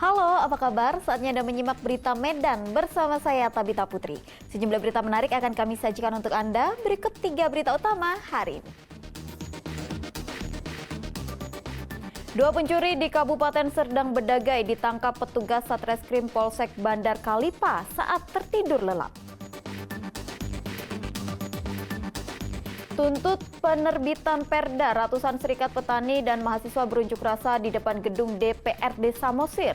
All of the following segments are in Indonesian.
Halo, apa kabar? Saatnya Anda menyimak berita Medan bersama saya Tabita Putri. Sejumlah berita menarik akan kami sajikan untuk Anda. Berikut 3 berita utama hari ini. 2 pencuri di Kabupaten Serdang Bedagai ditangkap petugas Satreskrim Polsek Bandar Kalipa saat tertidur lelap. Tuntut penerbitan Perda, ratusan serikat petani dan mahasiswa berunjuk rasa di depan gedung DPRD Samosir.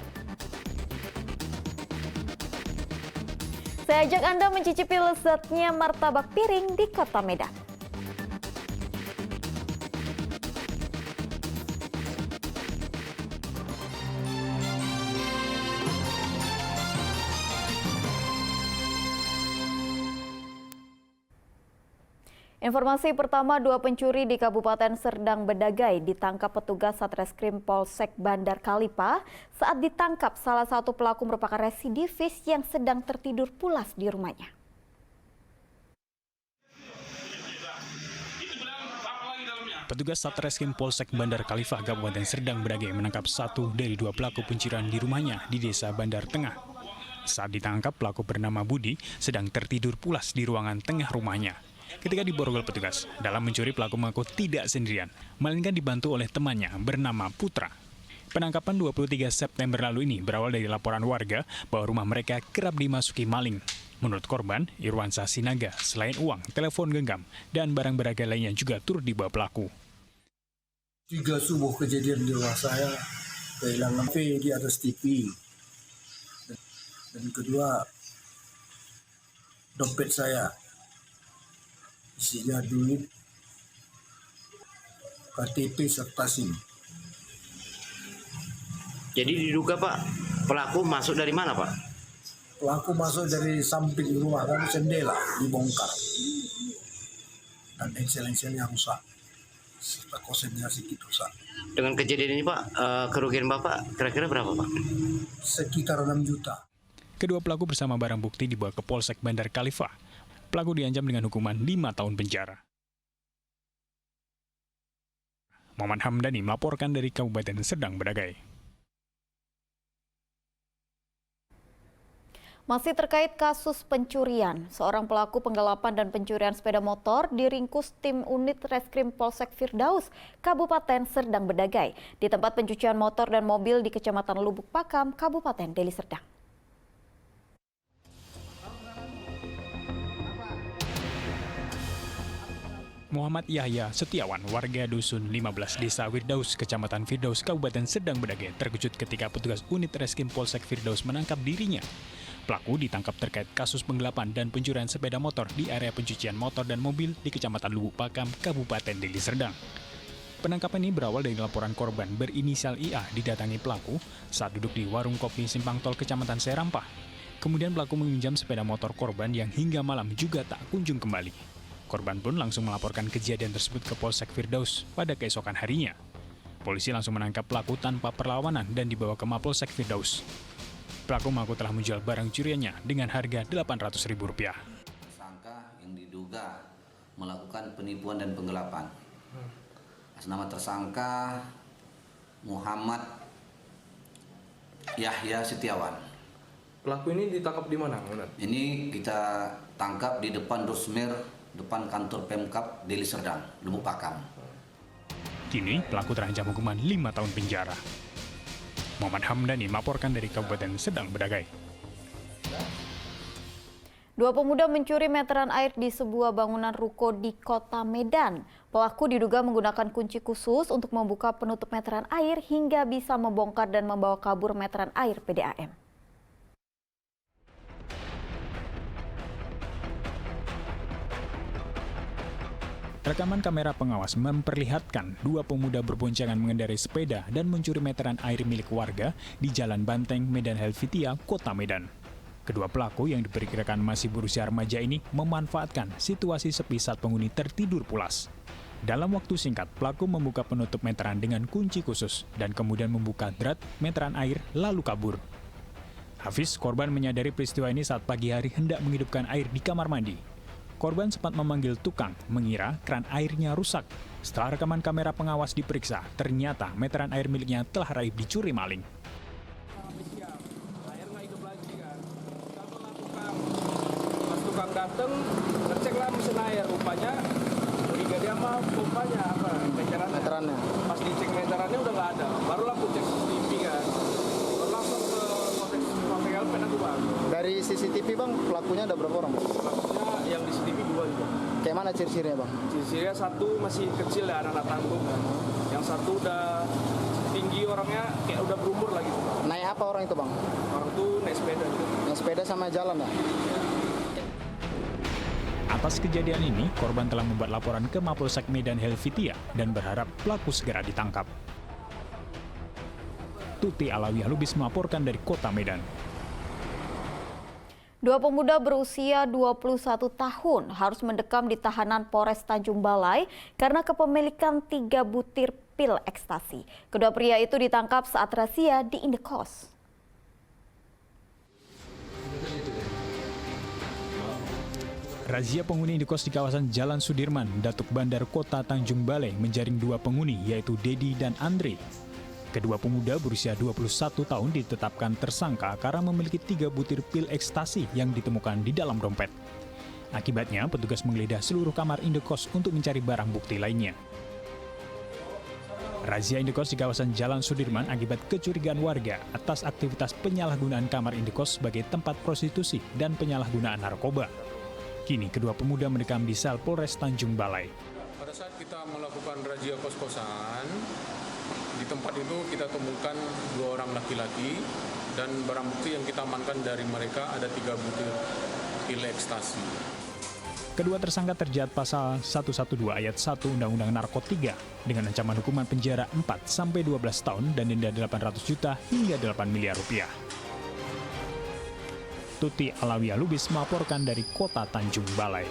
Saya ajak Anda mencicipi lezatnya martabak piring di Kota Medan. Informasi pertama, 2 pencuri di Kabupaten Serdang Bedagai ditangkap petugas Satreskrim Polsek Bandar Kalipa. Saat ditangkap, salah satu pelaku merupakan residivis yang sedang tertidur pulas di rumahnya. Petugas Satreskrim Polsek Bandar Kalifa Kabupaten Serdang Bedagai menangkap 1 dari 2 pelaku pencurian di rumahnya di Desa Bandar Tengah. Saat ditangkap, pelaku bernama Budi sedang tertidur pulas di ruangan tengah rumahnya. Ketika diborgol petugas, dalam mencuri pelaku mengaku tidak sendirian, melainkan dibantu oleh temannya bernama Putra. Penangkapan 23 September lalu ini berawal dari laporan warga bahwa rumah mereka kerap dimasuki maling. Menurut korban, Irwansyah Sinaga, selain uang, telepon genggam, dan barang berharga lainnya juga turut dibawa pelaku. 3 subuh kejadian di rumah saya, kehilangan HP di atas TV. Dan kedua, dompet saya. Isinya duit, KTP serta SIM. Jadi diduga Pak, pelaku masuk dari mana Pak? Pelaku masuk dari samping rumah kami, jendela dibongkar. Dan engsel-engselnya rusak. Serta kosennya sedikit rusak. Dengan kejadian ini Pak, kerugian Bapak kira-kira berapa Pak? Sekitar 6 juta. Kedua pelaku bersama barang bukti dibawa ke Polsek Bandar Kalifa. Pelaku diancam dengan hukuman 5 tahun penjara. Muhammad Hamdani melaporkan dari Kabupaten Serdang Bedagai. Masih terkait kasus pencurian, seorang pelaku penggelapan dan pencurian sepeda motor diringkus tim unit Reskrim Polsek Firdaus, Kabupaten Serdang Bedagai, di tempat pencucian motor dan mobil di Kecamatan Lubuk Pakam, Kabupaten Deli Serdang. Muhammad Yahya Setiawan, warga Dusun 15 Desa Firdaus, Kecamatan Firdaus, Kabupaten Serdang Bedagai, terkejut ketika petugas unit Reskrim Polsek Firdaus menangkap dirinya. Pelaku ditangkap terkait kasus penggelapan dan pencurian sepeda motor di area pencucian motor dan mobil di Kecamatan Lubuk Pakam, Kabupaten Deli Serdang. Penangkapan ini berawal dari laporan korban berinisial IA didatangi pelaku saat duduk di warung kopi Simpang Tol Kecamatan Serampah. Kemudian pelaku meminjam sepeda motor korban yang hingga malam juga tak kunjung kembali. Korban pun langsung melaporkan kejadian tersebut ke Polsek Firdaus pada keesokan harinya. Polisi langsung menangkap pelaku tanpa perlawanan dan dibawa ke Mapolsek Firdaus. Pelaku mengaku telah menjual barang curiannya dengan harga Rp800.000. Tersangka yang diduga melakukan penipuan dan penggelapan. Atas nama tersangka Muhammad Yahya Setiawan. Pelaku ini ditangkap di mana? Ini kita tangkap di depan Dosmer, depan kantor Pemkap Deli Serdang, Lubuk Pakam. Kini pelaku terancam hukuman 5 tahun penjara. Muhammad Hamdani melaporkan dari Kabupaten Serdang Bedagai. 2 pemuda mencuri meteran air di sebuah bangunan ruko di Kota Medan. Pelaku diduga menggunakan kunci khusus untuk membuka penutup meteran air hingga bisa membongkar dan membawa kabur meteran air PDAM. Rekaman kamera pengawas memperlihatkan 2 pemuda berboncengan mengendarai sepeda dan mencuri meteran air milik warga di Jalan Banteng, Medan Helvitia, Kota Medan. Kedua pelaku yang diperkirakan masih berusia remaja ini memanfaatkan situasi sepi saat penghuni tertidur pulas. Dalam waktu singkat, pelaku membuka penutup meteran dengan kunci khusus dan kemudian membuka drat meteran air lalu kabur. Hafiz, korban menyadari peristiwa ini saat pagi hari hendak menghidupkan air di kamar mandi. Korban sempat memanggil tukang, mengira keran airnya rusak. Setelah rekaman kamera pengawas diperiksa, ternyata meteran air miliknya telah raib dicuri maling. datang ngecek lah mesin air, rupanya curiga dia mah pompanya apa meterannya. Pas dicek meterannya udah nggak ada, barulah aku cek CCTV kan, baru langsung ke Polsek Alpen aku bang. Dari CCTV bang, pelakunya ada berapa orang? Pelakunya yang di CCTV 2 juga. Kayak mana ciri-cirinya bang? Ciri-cirinya satu masih kecil ya, anak-anak tanggung kan. Yang satu udah tinggi orangnya, kayak udah berumur lah gitu. Naik apa orang itu bang? Orang tuh naik sepeda gitu. Naik sepeda sama jalan ya? Atas kejadian ini, korban telah membuat laporan ke Mapolsek Medan Helvitia dan berharap pelaku segera ditangkap. Tuti Alawiyah Lubis melaporkan dari Kota Medan. Dua pemuda berusia 21 tahun harus mendekam di tahanan Polres Tanjung Balai karena kepemilikan 3 butir pil ekstasi. Kedua pria itu ditangkap saat razia di Indekos. Razia penghuni indekos di kawasan Jalan Sudirman, Datuk Bandar Kota Tanjung Balai menjaring 2 penghuni yaitu Dedi dan Andre. Kedua pemuda berusia 21 tahun ditetapkan tersangka karena memiliki 3 butir pil ekstasi yang ditemukan di dalam dompet. Akibatnya, petugas menggeledah seluruh kamar indekos untuk mencari barang bukti lainnya. Razia indekos di kawasan Jalan Sudirman akibat kecurigaan warga atas aktivitas penyalahgunaan kamar indekos sebagai tempat prostitusi dan penyalahgunaan narkoba. Kini kedua pemuda mendekam di sel Polres Tanjung Balai. Pada saat kita melakukan razia kos-kosan, di tempat itu kita temukan 2 orang laki-laki dan barang bukti yang kita amankan dari mereka ada 3 butir pil ekstasi. Kedua tersangka terjerat pasal 112 ayat 1 Undang-Undang Narkotika dengan ancaman hukuman penjara 4-12 tahun dan denda 800 juta hingga 8 miliar rupiah. Tuti Alawiyah Lubis melaporkan dari Kota Tanjung Balai.